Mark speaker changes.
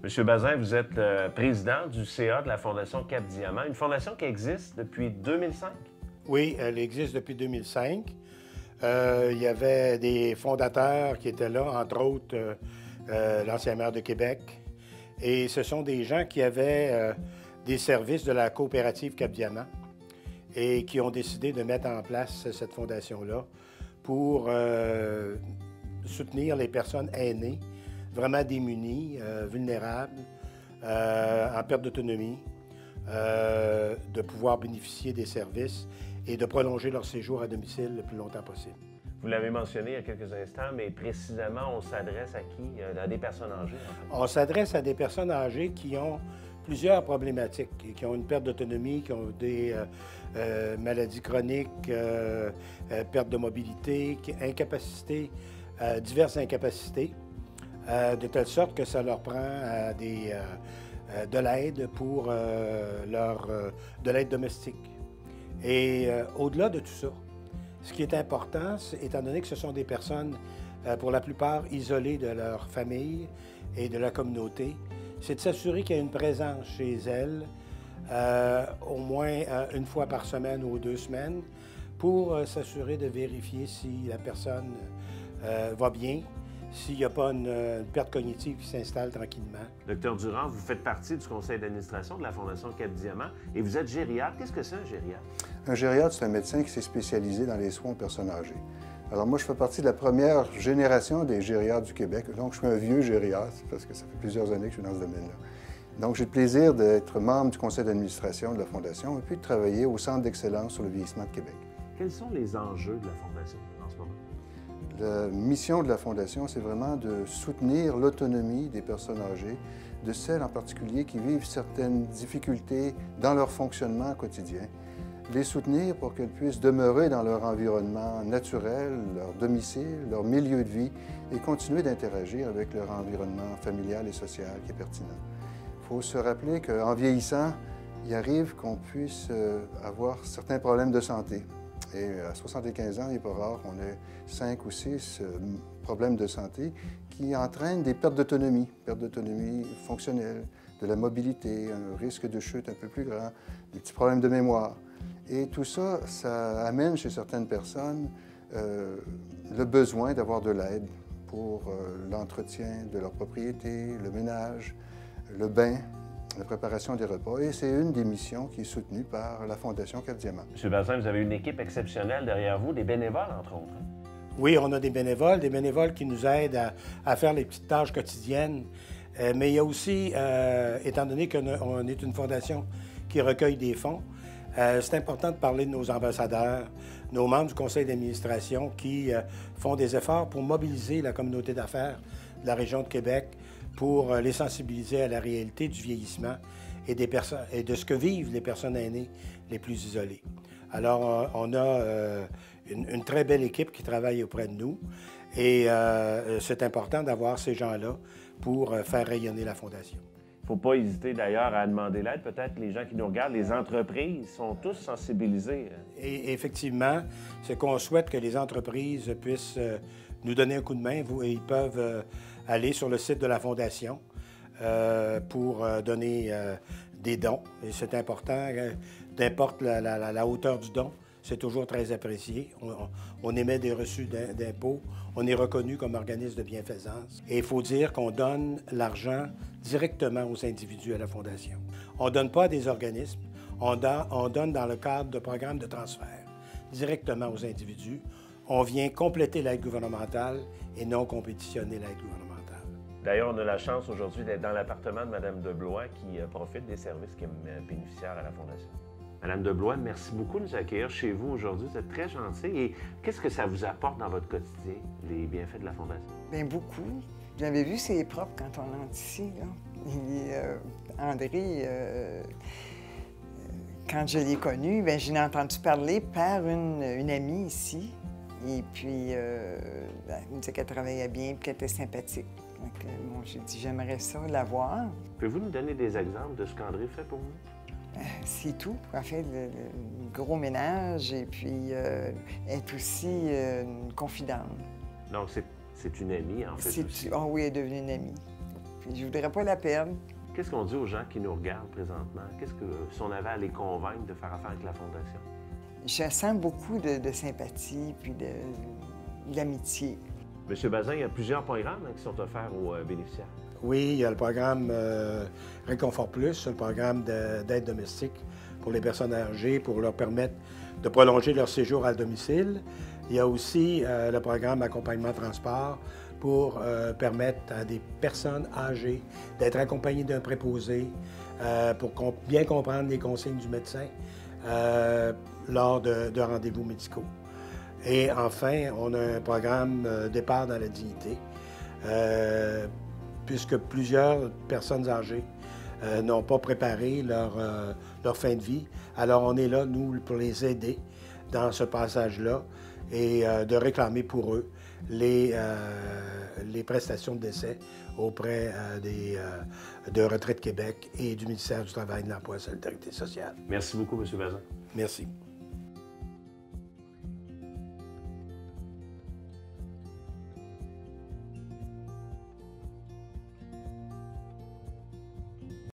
Speaker 1: Monsieur Bazin, vous êtes le président du CA de la Fondation Cap-Diamant, une fondation qui existe depuis 2005.
Speaker 2: Oui, elle existe depuis 2005. Il y avait des fondateurs qui étaient là, entre autres l'ancien maire de Québec. Et ce sont des gens qui avaient des services de la coopérative Cap-Diamant et qui ont décidé de mettre en place cette fondation-là pour soutenir les personnes aînées, vraiment démunies, vulnérables, en perte d'autonomie, de pouvoir bénéficier des services et de prolonger leur séjour à domicile le plus longtemps possible.
Speaker 1: Vous l'avez mentionné il y a quelques instants, mais précisément, on s'adresse à qui? À des personnes âgées, en fait.
Speaker 2: On s'adresse à des personnes âgées qui ont plusieurs problématiques, qui ont une perte d'autonomie, qui ont des maladies chroniques, perte de mobilité, incapacité, diverses incapacités, de telle sorte que ça leur prend de l'aide pour de l'aide domestique. Et au-delà de tout ça, ce qui est important, étant donné que ce sont des personnes, pour la plupart, isolées de leur famille et de la communauté, c'est de s'assurer qu'il y a une présence chez elles, au moins une fois par semaine ou 2 semaines, pour s'assurer de vérifier si la personne va bien, s'il n'y a pas une perte cognitive qui s'installe tranquillement.
Speaker 1: Docteur Durand, vous faites partie du conseil d'administration de la Fondation Cap-Diamant et vous êtes gériatre. Qu'est-ce que c'est un gériatre?
Speaker 3: Un gériatre, c'est un médecin qui s'est spécialisé dans les soins aux personnes âgées. Alors moi, je fais partie de la première génération des gériatres du Québec, donc je suis un vieux gériatre parce que ça fait plusieurs années que je suis dans ce domaine-là. Donc j'ai le plaisir d'être membre du conseil d'administration de la Fondation et puis de travailler au Centre d'excellence sur le vieillissement de Québec.
Speaker 1: Quels sont les enjeux de la Fondation en ce moment?
Speaker 3: La mission de la Fondation, c'est vraiment de soutenir l'autonomie des personnes âgées, de celles en particulier qui vivent certaines difficultés dans leur fonctionnement quotidien, les soutenir pour qu'elles puissent demeurer dans leur environnement naturel, leur domicile, leur milieu de vie et continuer d'interagir avec leur environnement familial et social qui est pertinent. Il faut se rappeler qu'en vieillissant, il arrive qu'on puisse avoir certains problèmes de santé. Et à 75 ans, il n'est pas rare qu'on ait 5 ou 6 problèmes de santé qui entraînent des pertes d'autonomie fonctionnelle, de la mobilité, un risque de chute un peu plus grand, des petits problèmes de mémoire. Et tout ça, ça amène chez certaines personnes le besoin d'avoir de l'aide pour l'entretien de leur propriété, le ménage, le bain, la préparation des repas. Et c'est une des missions qui est soutenue par la Fondation Cap-Diamant.
Speaker 1: Monsieur Bazin, vous avez une équipe exceptionnelle derrière vous, des bénévoles, entre autres.
Speaker 2: Oui, on a des bénévoles qui nous aident à faire les petites tâches quotidiennes. Mais il y a aussi, étant donné qu'on est une fondation qui recueille des fonds, c'est important de parler de nos ambassadeurs, nos membres du conseil d'administration qui font des efforts pour mobiliser la communauté d'affaires de la région de Québec pour les sensibiliser à la réalité du vieillissement et de ce que vivent les personnes aînées les plus isolées. Alors, on a une très belle équipe qui travaille auprès de nous et c'est important d'avoir ces gens-là pour faire rayonner la Fondation.
Speaker 1: Il ne faut pas hésiter d'ailleurs à demander l'aide. Peut-être les gens qui nous regardent, les entreprises sont tous sensibilisés.
Speaker 2: Et effectivement, c'est qu'on souhaite que les entreprises puissent nous donner un coup de main. Ils peuvent aller sur le site de la Fondation pour donner des dons. Et c'est important, d'importe la hauteur du don, c'est toujours très apprécié. On émet des reçus d'impôts, on est reconnu comme organisme de bienfaisance. Et il faut dire qu'on donne l'argent directement aux individus à la Fondation. On ne donne pas à des organismes, on donne dans le cadre de programmes de transfert directement aux individus. On vient compléter l'aide gouvernementale et non compétitionner l'aide gouvernementale.
Speaker 1: D'ailleurs, on a la chance aujourd'hui d'être dans l'appartement de Mme Deblois qui profite des services qui est bénéficiaire à la Fondation. Madame Deblois, merci beaucoup de nous accueillir chez vous aujourd'hui. Vous êtes très gentille. Et qu'est-ce que ça vous apporte dans votre quotidien, les bienfaits de la Fondation?
Speaker 4: Bien, beaucoup. J'avais vu ses propres quand on entre ici. Là. André, quand je l'ai connu, bien, je l'ai entendu parler par une amie ici. Et puis, elle me disait qu'elle travaillait bien et qu'elle était sympathique. Donc, bon, j'ai dit, j'aimerais ça la voir.
Speaker 1: Pouvez-vous nous donner des exemples de ce qu'André fait pour vous?
Speaker 4: C'est tout. Elle fait le gros ménage et puis est aussi une confidente.
Speaker 1: Donc, c'est une amie, en fait, aussi.
Speaker 4: Oh oui, elle est devenue une amie. Puis je voudrais pas la perdre.
Speaker 1: Qu'est-ce qu'on dit aux gens qui nous regardent présentement? Qu'est-ce que, si on avait à les convaincre de faire affaire avec la Fondation?
Speaker 4: Je sens beaucoup de sympathie puis d'amitié.
Speaker 1: Monsieur Bazin, il y a plusieurs programmes qui sont offerts aux bénéficiaires.
Speaker 2: Oui, il y a le programme Réconfort Plus, le programme d'aide domestique pour les personnes âgées pour leur permettre de prolonger leur séjour à domicile. Il y a aussi le programme Accompagnement Transport pour permettre à des personnes âgées d'être accompagnées d'un préposé pour bien comprendre les consignes du médecin lors de rendez-vous médicaux. Et enfin, on a un programme Départ dans la dignité, puisque plusieurs personnes âgées n'ont pas préparé leur fin de vie. Alors, on est là, nous, pour les aider dans ce passage-là et de réclamer pour eux les prestations de décès auprès de Retraite Québec et du ministère du Travail, de l'Emploi et de la Solidarité sociale.
Speaker 1: Merci beaucoup, M. Bazin.
Speaker 2: Merci.